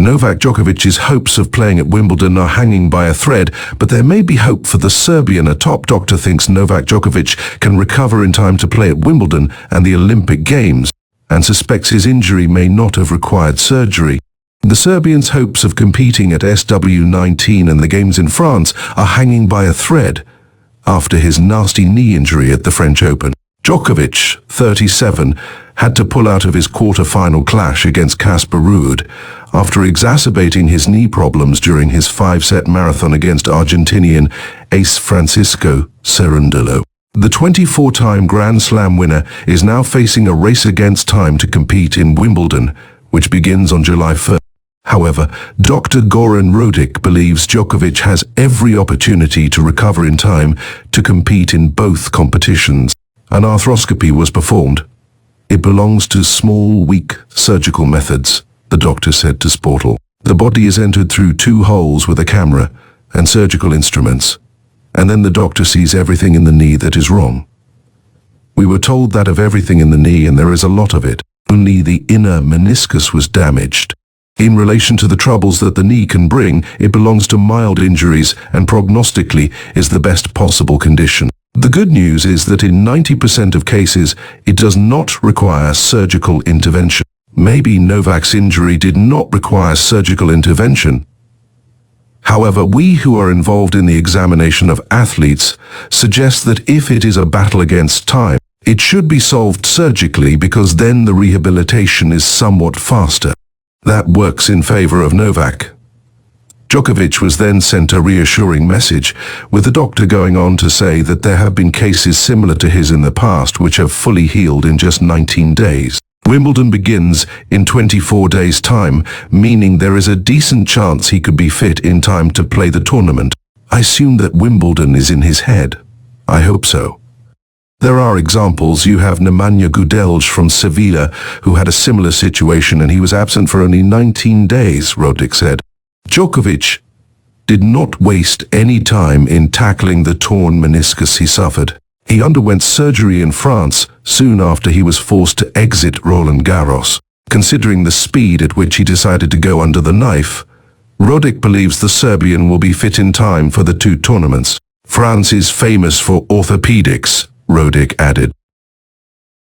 Novak Djokovic's hopes of playing at Wimbledon are hanging by a thread, but there may be hope for the Serbian. A top doctor thinks Novak Djokovic can recover in time to play at Wimbledon and the Olympic Games, and suspects his injury may not have required surgery. The Serbian's hopes of competing at SW19 and the Games in France are hanging by a thread after his nasty knee injury at the French Open. Djokovic, 37, had to pull out of his quarter-final clash against Casper Ruud after exacerbating his knee problems during his 5-set marathon against Argentinian ace Francisco Cerundolo. The 24-time Grand Slam winner is now facing a race against time to compete in Wimbledon, which begins on July 1st. However, Dr. Goran Rodic believes Djokovic has every opportunity to recover in time to compete in both competitions. An arthroscopy was performed. It belongs to small, weak surgical methods, the doctor said to Sportal. The body is entered through 2 holes with a camera and surgical instruments, and then the doctor sees everything in the knee that is wrong. We were told that of everything in the knee, and there is a lot of it. Only the inner meniscus was damaged. In relation to the troubles that the knee can bring, it belongs to mild injuries and prognostically is the best possible condition. The good news is that in 90% of cases, it does not require surgical intervention. Maybe Novak's injury did not require surgical intervention. However, we who are involved in the examination of athletes suggest that if it is a battle against time, it should be solved surgically, because then the rehabilitation is somewhat faster. That works in favor of Novak. Djokovic was then sent a reassuring message, with the doctor going on to say that there have been cases similar to his in the past which have fully healed in just 19 days. Wimbledon begins in 24 days' time, meaning there is a decent chance he could be fit in time to play the tournament. I assume that Wimbledon is in his head. I hope so. There are examples. You have Nemanja Gudelj from Sevilla, who had a similar situation and he was absent for only 19 days, Rodic said. Djokovic did not waste any time in tackling the torn meniscus he suffered. He underwent surgery in France soon after he was forced to exit Roland Garros. Considering the speed at which he decided to go under the knife, Rodic believes the Serbian will be fit in time for the 2 tournaments. France is famous for orthopedics, Rodic added.